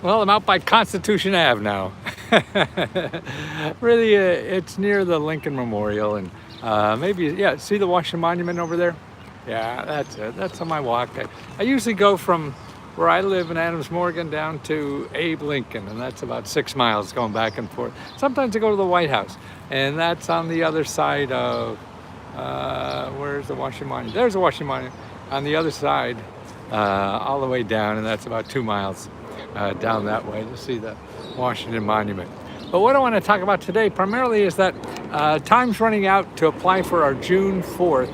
Well, I'm out by Constitution Ave now. Really, it's near the Lincoln Memorial, and maybe, yeah, see the Washington Monument over there? Yeah, that's it. That's on my walk. I usually go from where I live in Adams Morgan down to Abe Lincoln, and that's about 6 miles going back and forth. Sometimes I go to the White House, and that's on the other side of, where's the Washington Monument? There's the Washington Monument on the other side, all the way down, and that's about 2 miles down that way to see the Washington Monument. But what I want to talk about today primarily is that time's running out to apply for our June 4th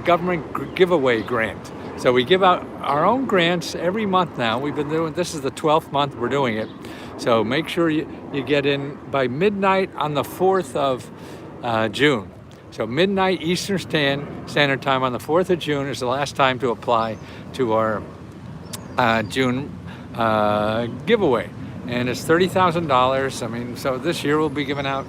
government giveaway grant. So we give out our own grants every month now. We've been doing, this is the 12th month we're doing it. So make sure you get in by midnight on the 4th of June. So midnight Eastern Standard Time on the 4th of June is the last time to apply to our June giveaway. And it's $30,000. I mean, so this year we'll be giving out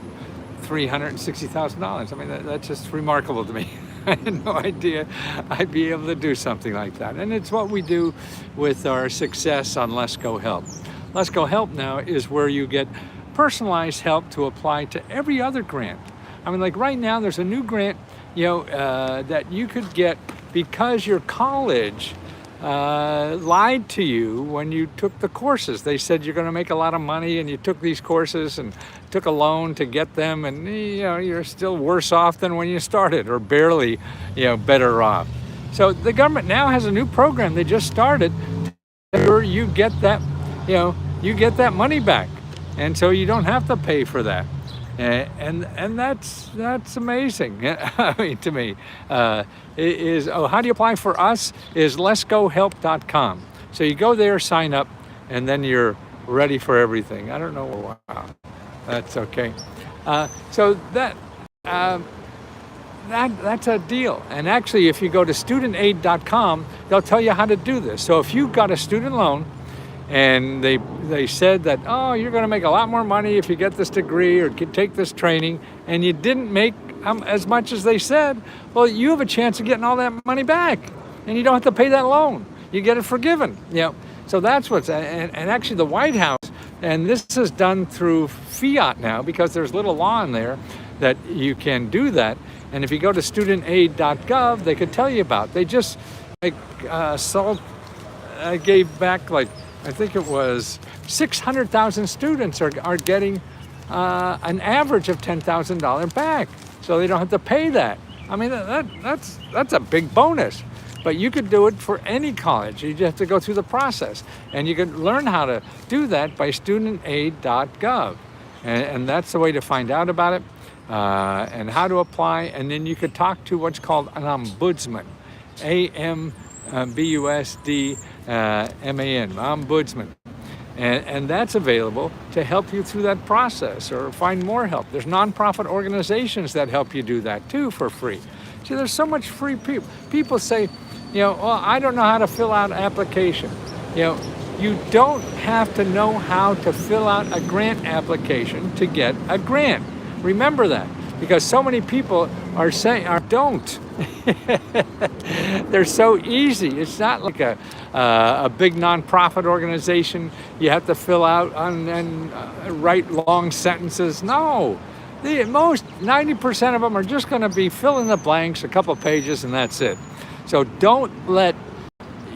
$360,000. I mean, that's just remarkable to me. I had no idea I'd be able to do something like that. And it's what we do with our success on Let's Go Help. Let's Go Help now is where you get personalized help to apply to every other grant. I mean, like right now, there's a new grant, that you could get because your college lied to you when you took the courses. They said you're going to make a lot of money, and you took these courses and took a loan to get them, and you're still worse off than when you started, or barely better off. So the government now has a new program they just started where you get that you get that money back, and so you don't have to pay for that. And that's amazing. I mean, to me, how do you apply for us? Is letsgohelp.com. So you go there, sign up, and then you're ready for everything. I don't know. Wow, that's okay. So that's a deal. And actually, if you go to studentaid.com, they'll tell you how to do this. So if you've got a student loan, and they said that, oh, you're going to make a lot more money if you get this degree or take this training, and you didn't make as much as they said, well, you have a chance of getting all that money back, and you don't have to pay that loan. You get it forgiven. So that's what's, and actually the White House, and this is done through fiat now because there's little law in there that you can do that. And if you go to studentaid.gov, they could tell you about. They just gave back I think it was 600,000 students are getting an average of $10,000 back, so they don't have to pay that. I mean, that's a big bonus. But you could do it for any college. You just have to go through the process, and you can learn how to do that by studentaid.gov, and that's the way to find out about it and how to apply. And then you could talk to what's called an ombudsman, AMBUSDMAN, ombudsman. And that's available to help you through that process or find more help. There's nonprofit organizations that help you do that too for free. See, there's so much free people. People say, well, I don't know how to fill out an application. You don't have to know how to fill out a grant application to get a grant. Remember that, because so many people are saying, don't. They're so easy. It's not like a big nonprofit organization you have to fill out and write long sentences. No, most 90% of them are just going to be fill in the blanks, a couple pages, and that's it. So don't let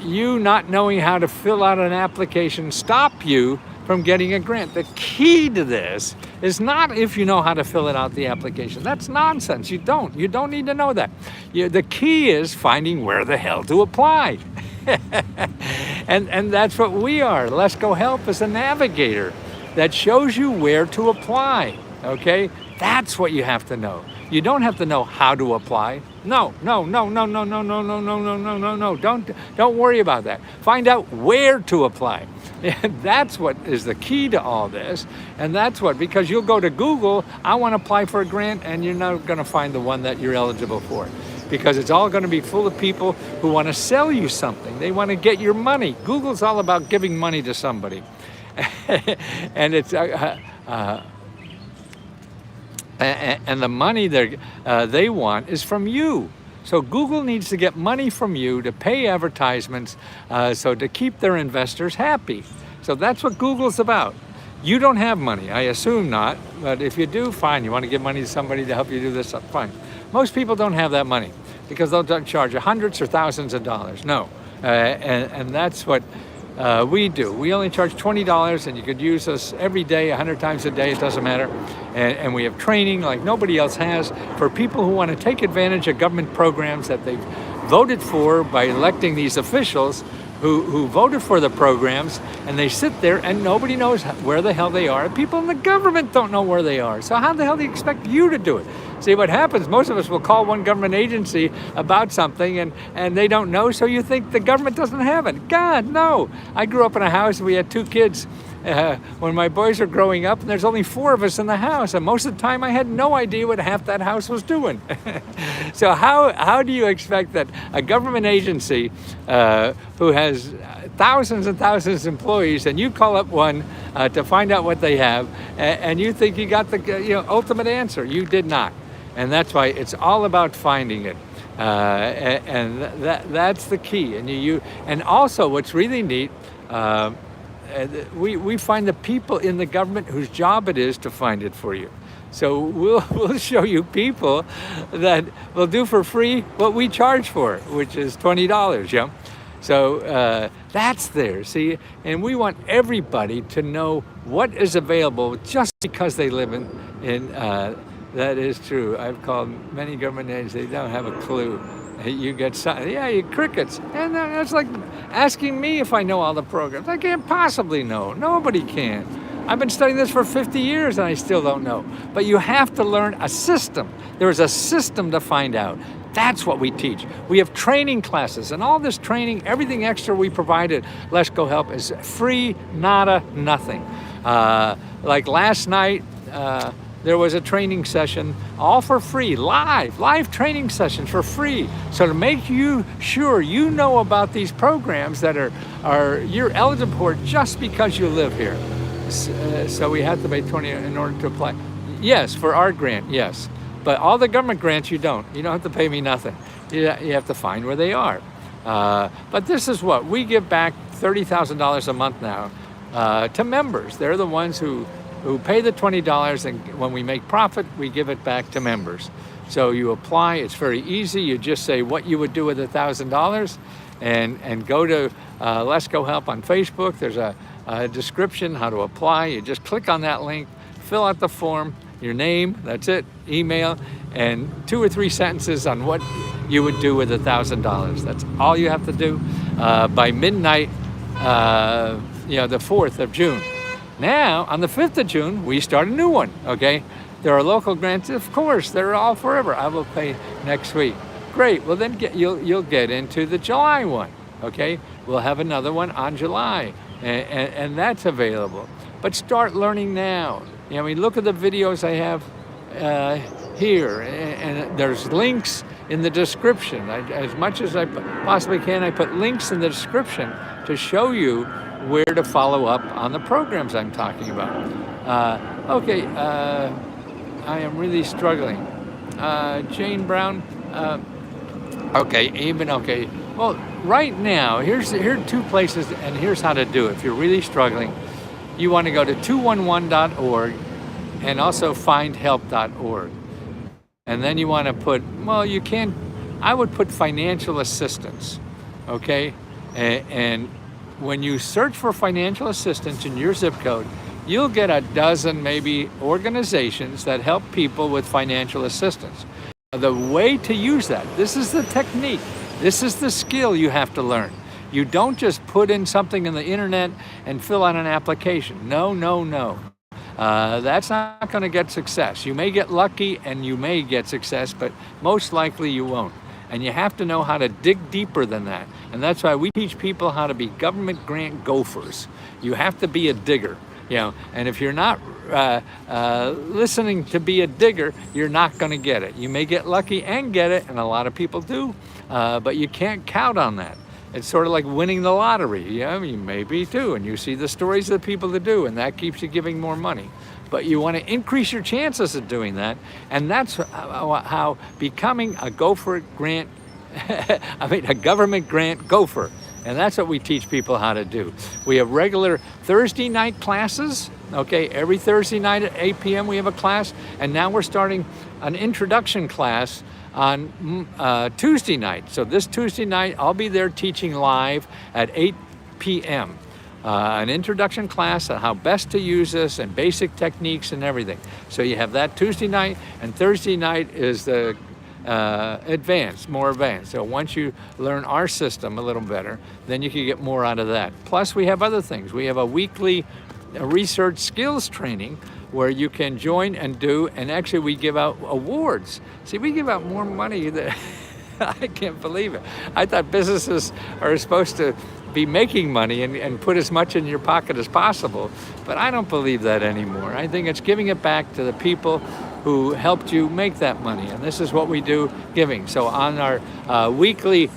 you not knowing how to fill out an application stop you from getting a grant. The key to this is not if you know how to fill it out, the application. That's nonsense. You don't need to know that. The key is finding where the hell to apply. and that's what we are. Let's Go Help is a navigator that shows you where to apply. Okay? That's what you have to know. You don't have to know how to apply. No. Don't worry about that. Find out where to apply. That's what is the key to all this. And that's because you'll go to Google, I want to apply for a grant, and you're not going to find the one that you're eligible for, because it's all going to be full of people who want to sell you something. They want to get your money. Google's all about giving money to somebody. And it's and the money they want is from you. So Google needs to get money from you to pay advertisements, so to keep their investors happy. So that's what Google's about. You don't have money, I assume not, but if you do, fine. You want to give money to somebody to help you do this, fine. Most people don't have that money because they'll charge you hundreds or thousands of dollars. No, and that's what we do. We only charge $20, and you could use us every day, 100 times a day, it doesn't matter. And we have training like nobody else has for people who want to take advantage of government programs that they've voted for by electing these officials who voted for the programs, and they sit there and nobody knows where the hell they are. People in the government don't know where they are. So how the hell do you expect you to do it? See, what happens, most of us will call one government agency about something and they don't know, so you think the government doesn't have it. God, no. I grew up in a house, we had 2 kids when my boys were growing up, and there's only 4 of us in the house, and most of the time I had no idea what half that house was doing. So how do you expect that a government agency who has thousands and thousands of employees, and you call up one to find out what they have, and you think you got the ultimate answer? You did not. And that's why it's all about finding it. And that's the key. And also what's really neat, we find the people in the government whose job it is to find it for you. So we'll show you people that will do for free what we charge for, which is $20, yeah? So that's there, see? And we want everybody to know what is available just because they live in that is true. I've called many government agencies, they don't have a clue. You get some, you crickets. And that's like asking me if I know all the programs. I can't possibly know. Nobody can. I've been studying this for 50 years and I still don't know. But you have to learn a system. There is a system to find out. That's what we teach. We have training classes, and all this training, everything extra we provide at Let's Go Help is free, nada, nothing. Like last night, there was a training session, all for free, live training sessions for free. So to make you sure you know about these programs that you're eligible for just because you live here. So we have to pay $20 in order to apply. Yes, for our grant, yes. But all the government grants, you don't. You don't have to pay me nothing. You have to find where they are. But this is what, we give back $30,000 a month now to members. They're the ones who pay the $20, and when we make profit, we give it back to members. So you apply, it's very easy. You just say what you would do with $1,000 and go to Let's Go Help on Facebook. There's a description how to apply. You just click on that link, fill out the form, your name, that's it, email, and 2 or 3 sentences on what you would do with $1,000. That's all you have to do by midnight, the 4th of June. Now, on the 5th of June, we start a new one, okay? There are local grants, of course, they're all forever. I will pay next week. Great, well then you'll get into the July one, okay? We'll have another one on July, and that's available. But start learning now. Look at the videos I have here, and there's links in the description. As much as I possibly can, I put links in the description to show you where to follow up on the programs I'm talking about. I am really struggling. Jane Brown, okay. Well, right now, here are 2 places, and here's how to do it. If you're really struggling, you want to go to 211.org and also findhelp.org. And then you want to put, I would put financial assistance, okay? And when you search for financial assistance in your zip code, you'll get a dozen maybe organizations that help people with financial assistance. The way to use that, this is the technique, this is the skill you have to learn. You don't just put in something in the internet and fill out an application. No. That's not going to get success. You may get lucky and you may get success, but most likely you won't. And you have to know how to dig deeper than that. And that's why we teach people how to be government grant gophers. You have to be a digger, and if you're not listening to be a digger, you're not going to get it. You may get lucky and get it, and a lot of people do, but you can't count on that. It's sort of like winning the lottery. You maybe too, and you see the stories of the people that do, and that keeps you giving more money. But you want to increase your chances of doing that, and that's how becoming a Gopher grant I mean, a government grant gopher. And that's what we teach people how to do. We have regular Thursday night classes. Okay, every Thursday night at 8 p.m. we have a class, and now we're starting an introduction class on Tuesday night. So this Tuesday night, I'll be there teaching live at 8 p.m. An introduction class on how best to use this and basic techniques and everything. So you have that Tuesday night, and Thursday night is the more advanced. So once you learn our system a little better, then you can get more out of that. Plus we have other things. We have a weekly research skills training where you can join and do, and actually we give out awards. See, we give out more money than, I can't believe it. I thought businesses are supposed to be making money and put as much in your pocket as possible, but I don't believe that anymore. I think it's giving it back to the people who helped you make that money, and this is what we do, giving. So on our weekly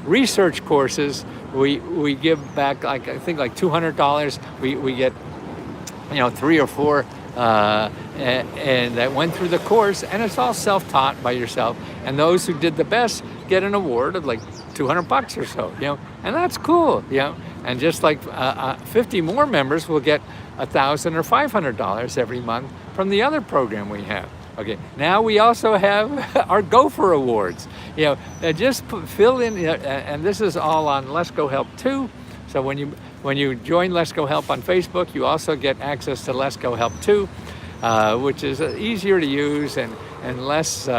research courses, we give back, like I think like $200. We get 3 or 4 and that went through the course, and it's all self-taught by yourself, and those who did the best get an award of like $200 or so, and that's cool, and just like 50 more members will get $1,000 or $500 every month from the other program we have. Okay, now we also have our Gopher Awards. Just fill in, and this is all on Let's Go Help too. So when you join Let's Go Help on Facebook, you also get access to Let's Go Help too, which is easier to use and less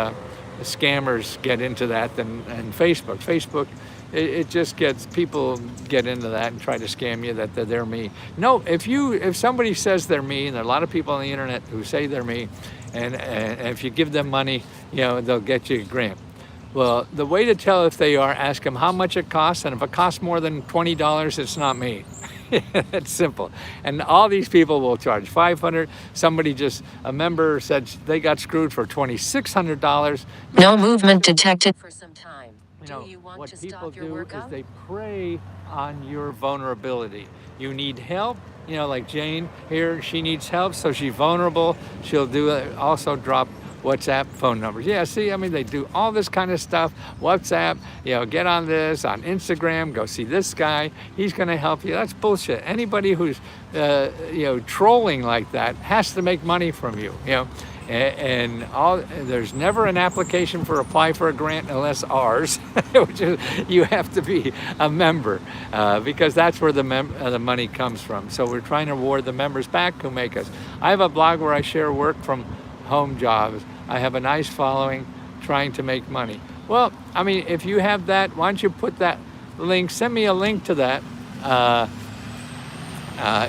scammers get into that than Facebook. Facebook, it just gets people get into that and try to scam you that they're me. No, if somebody says they're me, and there are a lot of people on the internet who say they're me, and if you give them money, they'll get you a grant. Well, the way to tell if they are, ask them how much it costs, and if it costs more than $20, it's not me. It's simple. And all these people will charge $500. A member said they got screwed for $2,600. No movement detected for some time. Do you want what to people stop your do workout? is they prey on your vulnerability. You need help, like Jane here, she needs help, so she's vulnerable. She'll also drop WhatsApp phone numbers. Yeah, see, they do all this kind of stuff. WhatsApp, get on this, on Instagram, go see this guy. He's going to help you. That's bullshit. Anybody who's, trolling like that has to make money from you, And there's never an application for apply for a grant unless ours, which is you have to be a member because that's where the money comes from. So we're trying to reward the members back who make us. I have a blog where I share work from home jobs. I have a nice following trying to make money. Well, if you have that, why don't you put that link, send me a link to that.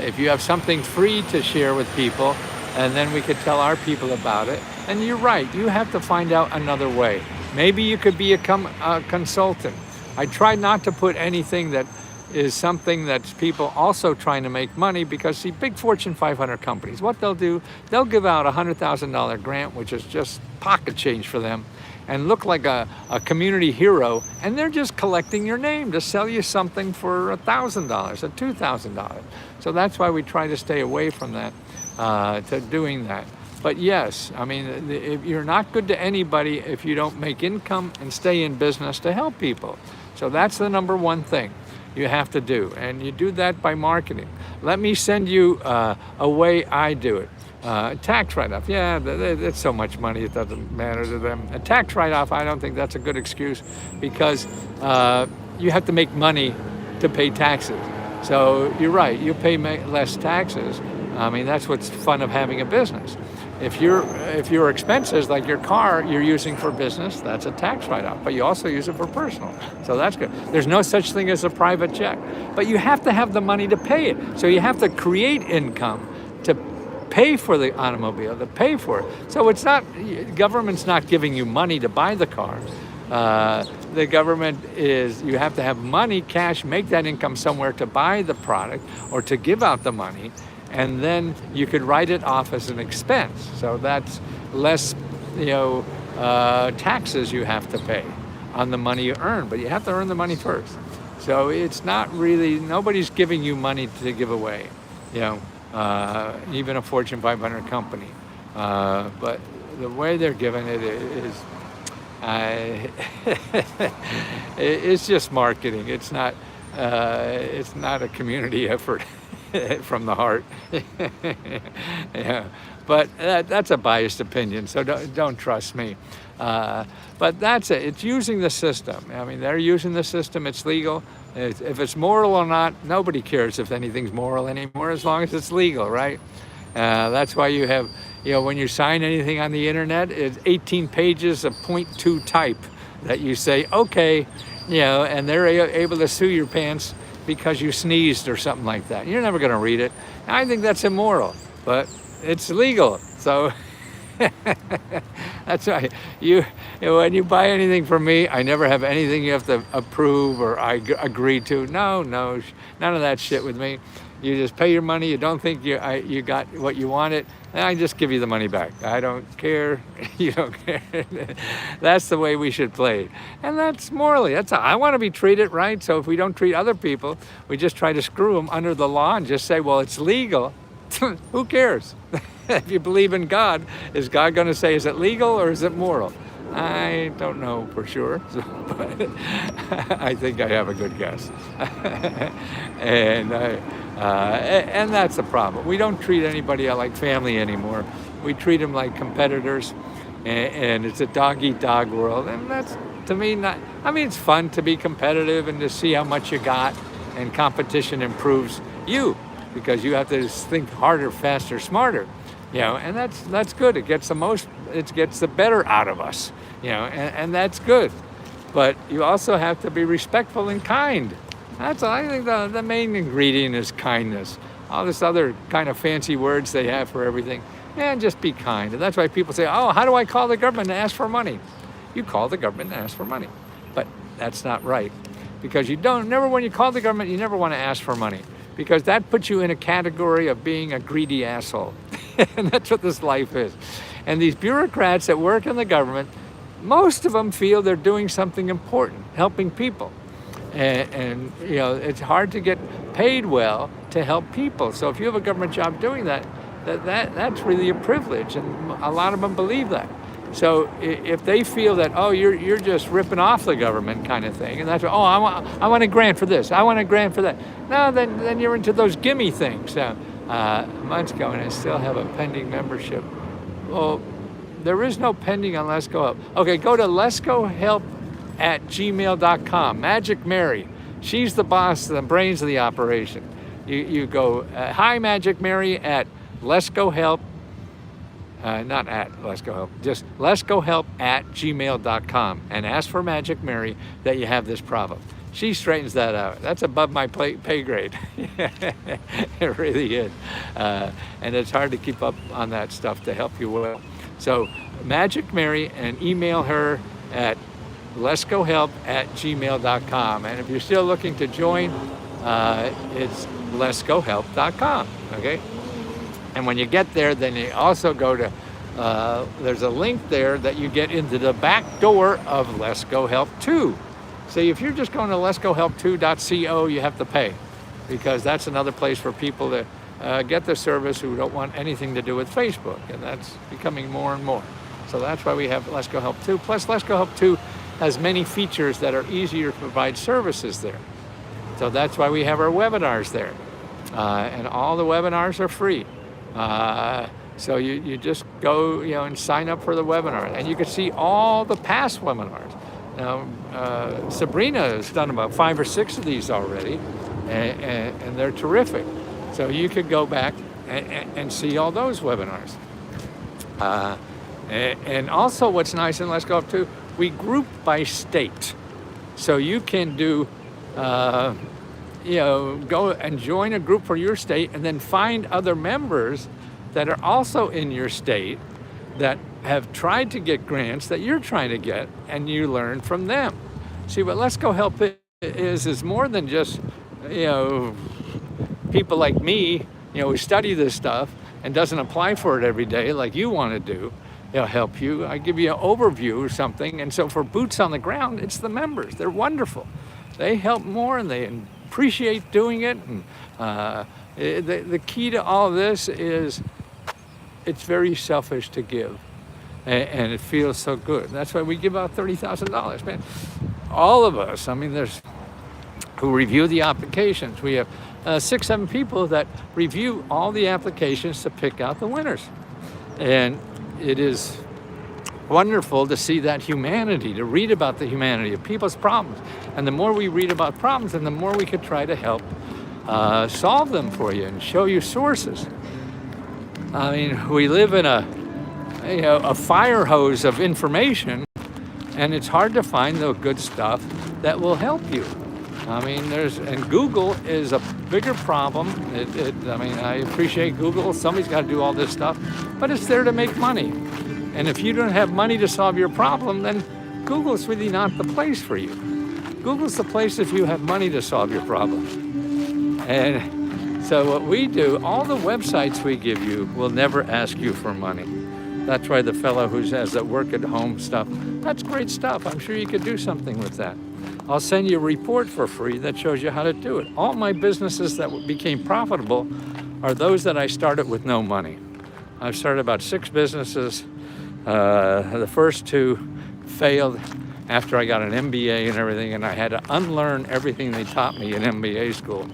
If you have something free to share with people, and then we could tell our people about it. And you're right, you have to find out another way. Maybe you could be a consultant. I try not to put anything that is something that's people also trying to make money, because see, big Fortune 500 companies, what they'll do, they'll give out a $100,000 grant, which is just pocket change for them, and look like a community hero, and they're just collecting your name to sell you something for $1,000 or $2,000. So that's why we try to stay away from that. To doing that. But yes, if you're not good to anybody if you don't make income and stay in business to help people. So that's the number one thing you have to do, and you do that by marketing. Let me send you a way I do it. Tax write-off, yeah, it's so much money it doesn't matter to them. A tax write-off, I don't think that's a good excuse, because you have to make money to pay taxes. So you're right, you pay less taxes. That's what's fun of having a business. If your expenses, like your car, you're using for business, that's a tax write-off, but you also use it for personal. So that's good. There's no such thing as a private check, but you have to have the money to pay it. So you have to create income to pay for the automobile, to pay for it. So it's not, government's not giving you money to buy the car. The government is, you have to have money, cash, make that income somewhere to buy the product or to give out the money. And then you could write it off as an expense. So that's less, taxes you have to pay on the money you earn, but you have to earn the money first. So it's not really, nobody's giving you money to give away, even a Fortune 500 company. But the way they're giving it is, I, it's just marketing. It's not a community effort from the heart. Yeah, but that's a biased opinion, so don't trust me. But that's it. It's using the system. I mean, they're using the system. It's legal. If it's moral or not, nobody cares if anything's moral anymore, as long as it's legal, right? That's why you have, when you sign anything on the internet, it's 18 pages of .2 type that you say, okay, and they're able to sue your pants because you sneezed or something like that. You're never going to read it. I think that's immoral, but it's legal. So that's why when you buy anything from me, I never have anything you have to approve or I agree to. No, none of that shit with me. You just pay your money. You don't think you got what you wanted, and I just give you the money back. I don't care. You don't care. That's the way we should play it. And that's morally. That's how I want to be treated, right? So if we don't treat other people, we just try to screw them under the law and just say, well, it's legal. Who cares? If you believe in God, is God going to say, is it legal or is it moral? I don't know for sure, but I think I have a good guess. And that's the problem. We don't treat anybody like family anymore. We treat them like competitors, and it's a dog-eat-dog world. And that's, to me, it's fun to be competitive and to see how much you got, and competition improves you because you have to think harder, faster, smarter. And that's good. It gets the better out of us, and that's good. But you also have to be respectful and kind. That's all. I think the main ingredient is kindness. All this other kind of fancy words they have for everything. And just be kind. And that's why people say, oh, how do I call the government and ask for money? You call the government and ask for money. But that's not right. Because when you call the government, you never want to ask for money. Because that puts you in a category of being a greedy asshole. And that's what this life is. And these bureaucrats that work in the government, most of them feel they're doing something important, helping people. And it's hard to get paid well to help people. So if you have a government job doing that's really a privilege, and a lot of them believe that. So if they feel that, oh, you're just ripping off the government kind of thing, and that's, oh, I want a grant for this, I want a grant for that. No, then you're into those gimme things. Months ago, and I still have a pending membership. Well, there is no pending on Let's Go Help. Okay, go to letsgohelp@gmail.com. Magic Mary, she's the boss, the brains of the operation. You go, hi Magic Mary at Let's Go Help. Not at Let's Go Help, just letsgohelp@gmail.com, and ask for Magic Mary that you have this problem. She straightens that out. That's above my pay grade. It really is. And it's hard to keep up on that stuff to help you well. So Magic Mary, and email her at letsgohelp@gmail.com. And if you're still looking to join, it's letsgohelp.com, okay? And when you get there, then you also go to, there's a link there that you get into the back door of Let's Go Help 2. See, if you're just going to letsgohelp2.co, you have to pay, because that's another place for people to get the service who don't want anything to do with Facebook, and that's becoming more and more. So that's why we have Let's Go Help 2. Plus, Let's Go Help 2 has many features that are easier to provide services there. So that's why we have our webinars there. And all the webinars are free. So you just go, and sign up for the webinar, and you can see all the past webinars. Now, Sabrina has done about 5 or 6 of these already, and they're terrific. So you could go back and see all those webinars. And also what's nice in Let's Go Up too, we group by state. So you can do, go and join a group for your state, and then find other members that are also in your state that have tried to get grants that you're trying to get, and you learn from them. See, what Let's Go Help is more than just, people like me, who study this stuff and doesn't apply for it every day like you want to do. They'll help you. I give you an overview or something. And so for boots on the ground, it's the members. They're wonderful. They help more, and they appreciate doing it. And the key to all this is it's very selfish to give. and it feels so good. That's why we give out $30,000, man. All of us, I mean, there's who review the applications. We have 6, 7 people that review all the applications to pick out the winners. And it is wonderful to see that humanity, to read about the humanity of people's problems. And the more we read about problems, and the more we could try to help solve them for you and show you sources. I mean, we live in a fire hose of information, and it's hard to find the good stuff that will help you. I mean, and Google is a bigger problem. I mean, I appreciate Google. Somebody's got to do all this stuff, but it's there to make money. And if you don't have money to solve your problem, then Google's really not the place for you. Google's the place if you have money to solve your problem. And so what we do, all the websites we give you will never ask you for money. That's why the fellow who has that work at home stuff, that's great stuff. I'm sure you could do something with that. I'll send you a report for free that shows you how to do it. All my businesses that became profitable are those that I started with no money. I've started about 6 businesses. The first 2 failed after I got an MBA and everything, and I had to unlearn everything they taught me in MBA school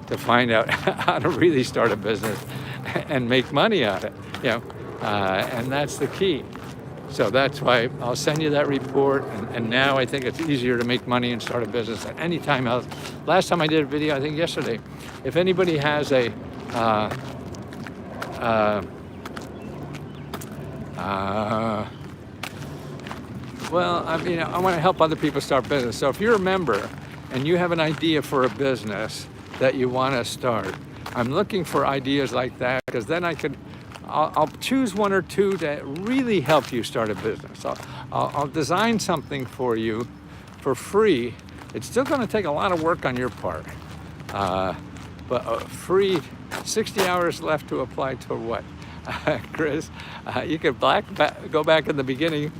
to find out how to really start a business and make money on it. And that's the key. So that's why I'll send you that report. And now I think it's easier to make money and start a business than any time else. Last time I did a video, I think yesterday, if anybody has a well, I mean, I want to help other people start business. So if you're a member and you have an idea for a business that you want to start, I'm looking for ideas like that, because then I'll choose 1 or 2 that really help you start a business. I'll design something for you for free. It's still going to take a lot of work on your part, but free. 60 hours left to apply to what? Chris, you could go back in the beginning,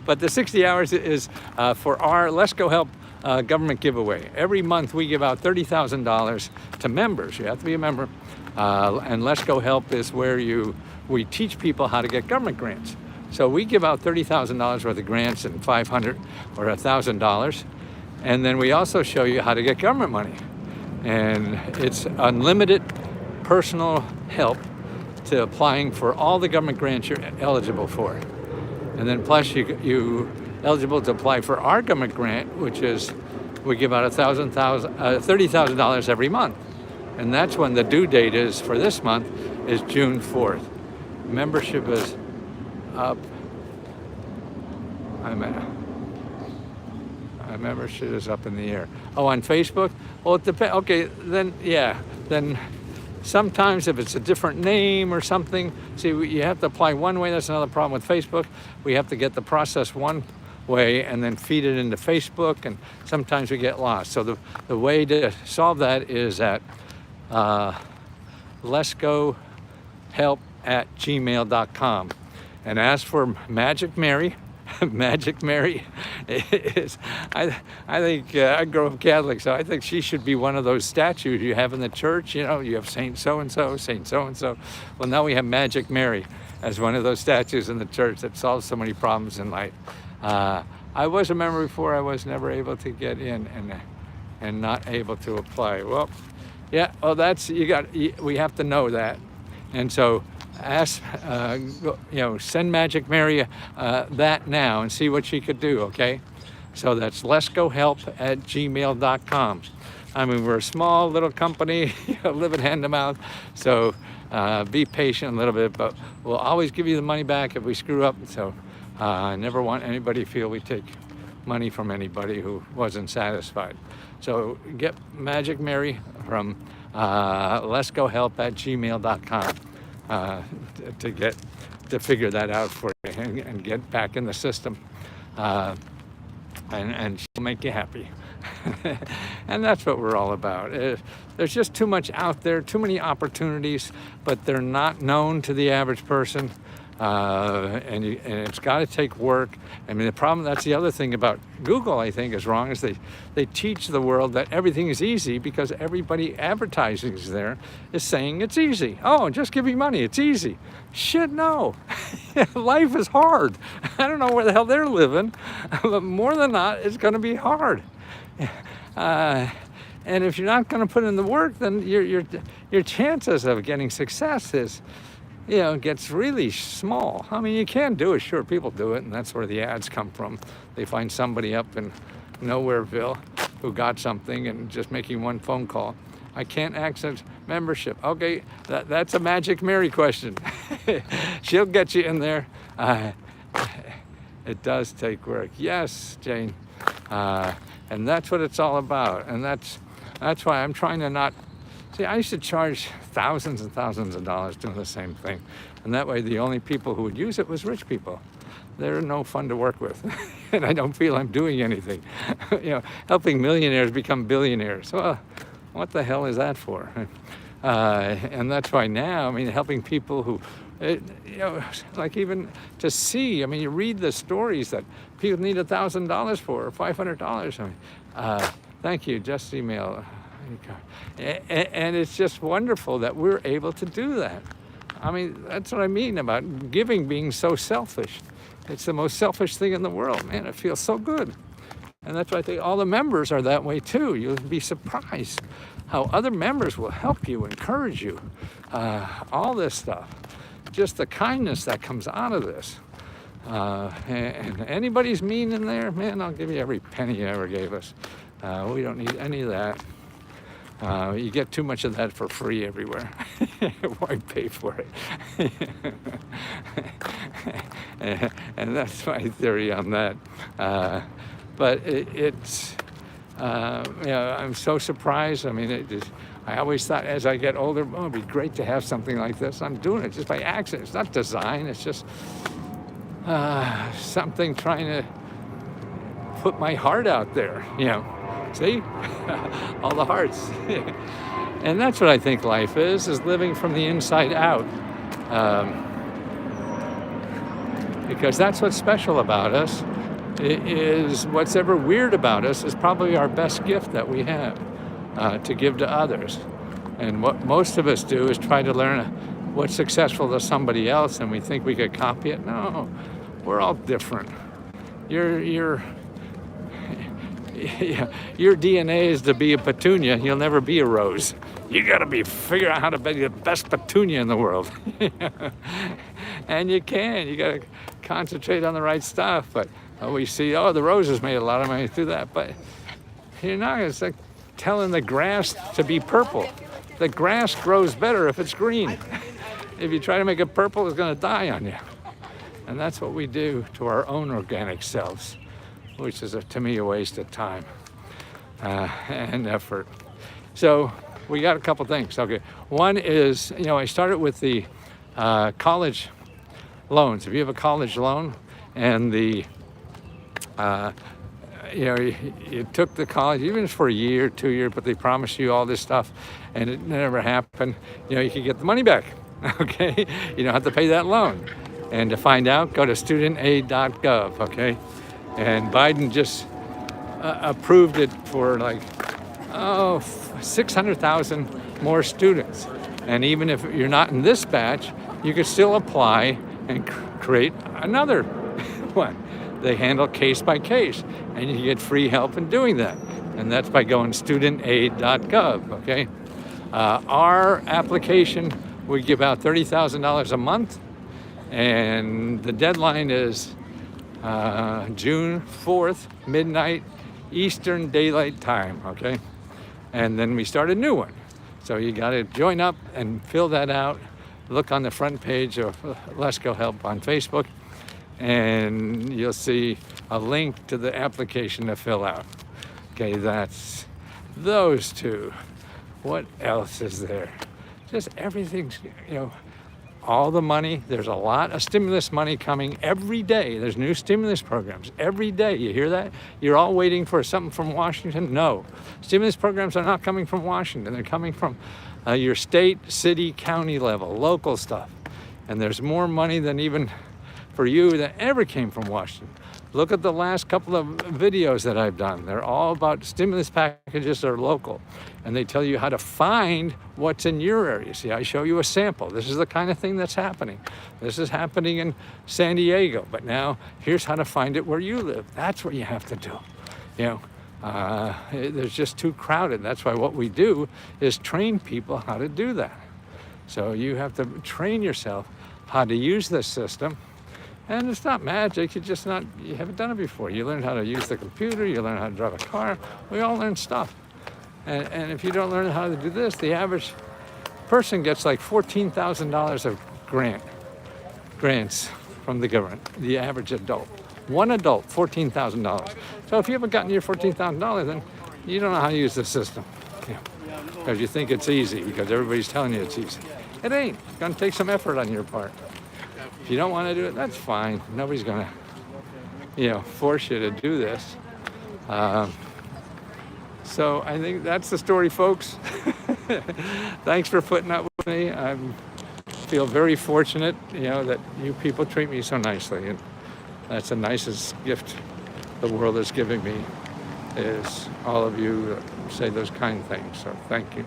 but the 60 hours is for our Let's Go Help government giveaway. Every month we give out $30,000 to members. You have to be a member. And Let's Go Help is where we teach people how to get government grants. So we give out $30,000 worth of grants and $500 or $1,000. And then we also show you how to get government money. And it's unlimited personal help to applying for all the government grants you're eligible for. And then plus you eligible to apply for our government grant, which is we give out $30,000 every month. And that's when the due date is for this month is June 4th. Membership is up. My membership is up in the air. Oh, on Facebook? Well, it depends. Okay, then, yeah. Then sometimes if it's a different name or something, see, you have to apply one way. That's another problem with Facebook. We have to get the process one way and then feed it into Facebook, and sometimes we get lost. So the way to solve that is at letsgohelp@gmail.com and ask for Magic Mary. Magic Mary is, I think, I grew up Catholic, so I think she should be one of those statues you have in the church. You know, you have Saint so-and-so, Saint so-and-so. Well, now we have Magic Mary as one of those statues in the church that solves so many problems in life. I was a member before. I was never able to get in and not able to apply. Well, yeah, well, we have to know that. And so ask, send Magic Mary that now and see what she could do, okay? So that's letsgohelp@gmail.com. I mean, we're a small little company, living hand to mouth, so be patient a little bit, but we'll always give you the money back if we screw up. So I never want anybody to feel we take money from anybody who wasn't satisfied. So get Magic Mary from letsgohelp@gmail.com to figure that out for you and get back in the system, and she'll make you happy. And that's what we're all about. There's just too much out there, too many opportunities, but they're not known to the average person. And it's got to take work. I mean, the problem, that's the other thing about Google, I think, is wrong, is they teach the world that everything is easy because everybody advertising is there is saying it's easy. Oh, just give me money, it's easy. Shit, no. Life is hard. I don't know where the hell they're living, but more than not, it's going to be hard. And if you're not going to put in the work, then your chances of getting success gets really small. I mean, you can do it, sure, people do it, and that's where the ads come from. They find somebody up in Nowhereville who got something and just making one phone call. I can't access membership. Okay, that's a Magic Mary question. She'll get you in there. It does take work. Yes, Jane. And that's what it's all about. And that's why I'm trying to not... See, I used to charge thousands and thousands of dollars doing the same thing. And that way, the only people who would use it was rich people. They're no fun to work with. And I don't feel I'm doing anything. Helping millionaires become billionaires. Well, what the hell is that for? And that's why now, I mean, helping people who, like even to see, I mean, you read the stories that people need $1,000 for, or $500. I mean, thank you, just email. And it's just wonderful that we're able to do that. I mean, that's what I mean about giving being so selfish. It's the most selfish thing in the world. Man, it feels so good. And that's why I think all the members are that way too. You'll be surprised how other members will help you, encourage you, all this stuff. Just the kindness that comes out of this. And anybody's mean in there, man, I'll give you every penny you ever gave us. We don't need any of that. You get too much of that for free everywhere. Why pay for it? And that's my theory on that. But I'm so surprised. I mean, I always thought as I get older, it'd be great to have something like this. I'm doing it just by accident. It's not design. It's just something trying to put my heart out there, See? All the hearts. And that's what I think life is living from the inside out. Because that's what's special about us. Is what's ever weird about us is probably our best gift that we have to give to others. And what most of us do is try to learn what's successful to somebody else, and we think we could copy it. No, we're all different. Your DNA is to be a petunia. You'll never be a rose. You got to figure out how to be the best petunia in the world. And you can. You got to concentrate on the right stuff. But we see, the roses made a lot of money through that. But you're not. It's like telling the grass to be purple. The grass grows better if it's green. If you try to make it purple, it's going to die on you. And that's what we do to our own organic selves, which is, to me, a waste of time and effort. So we got a couple things. Okay, one is, I started with the college loans. If you have a college loan and you took the college, even if it's for a year, 2 years, but they promised you all this stuff and it never happened, you could get the money back, okay? You don't have to pay that loan. And to find out, go to studentaid.gov, okay? And Biden just approved it for 600,000 more students. And even if you're not in this batch, you could still apply and create another one. They handle case by case, and you get free help in doing that. And that's by going studentaid.gov, okay? Our application, we give out $30,000 a month, and the deadline is June 4th, midnight, Eastern Daylight Time, okay? And then we start a new one. So you got to join up and fill that out. Look on the front page of Let's Go Help on Facebook, and you'll see a link to the application to fill out. Okay, that's those two. What else is there? Just everything's, all the money. There's a lot of stimulus money coming every day. There's new stimulus programs every day. You hear that? You're all waiting for something from Washington? No. Stimulus programs are not coming from Washington. They're coming from your state, city, county level, local stuff. And there's more money than even for you that ever came from Washington. Look at the last couple of videos that I've done. They're all about stimulus packages that are local. And they tell you how to find what's in your area. See, I show you a sample. This is the kind of thing that's happening. This is happening in San Diego. But now here's how to find it where you live. That's what you have to do. You know, there's just too crowded. That's why what we do is train people how to do that. So you have to train yourself how to use this system. And it's not magic, you haven't done it before. You learn how to use the computer, you learn how to drive a car. We all learn stuff. And if you don't learn how to do this, the average person gets like $14,000 of grants from the government, the average adult. One adult, $14,000. So if you haven't gotten your $14,000, then you don't know how to use the system. Yeah. Because you think it's easy, because everybody's telling you it's easy. It ain't. It's gonna take some effort on your part. If you don't want to do it, that's fine. Nobody's going to, force you to do this. So I think that's the story, folks. Thanks for putting up with me. I feel very fortunate, that you people treat me so nicely. And that's the nicest gift the world is giving me, is all of you that say those kind things. So thank you.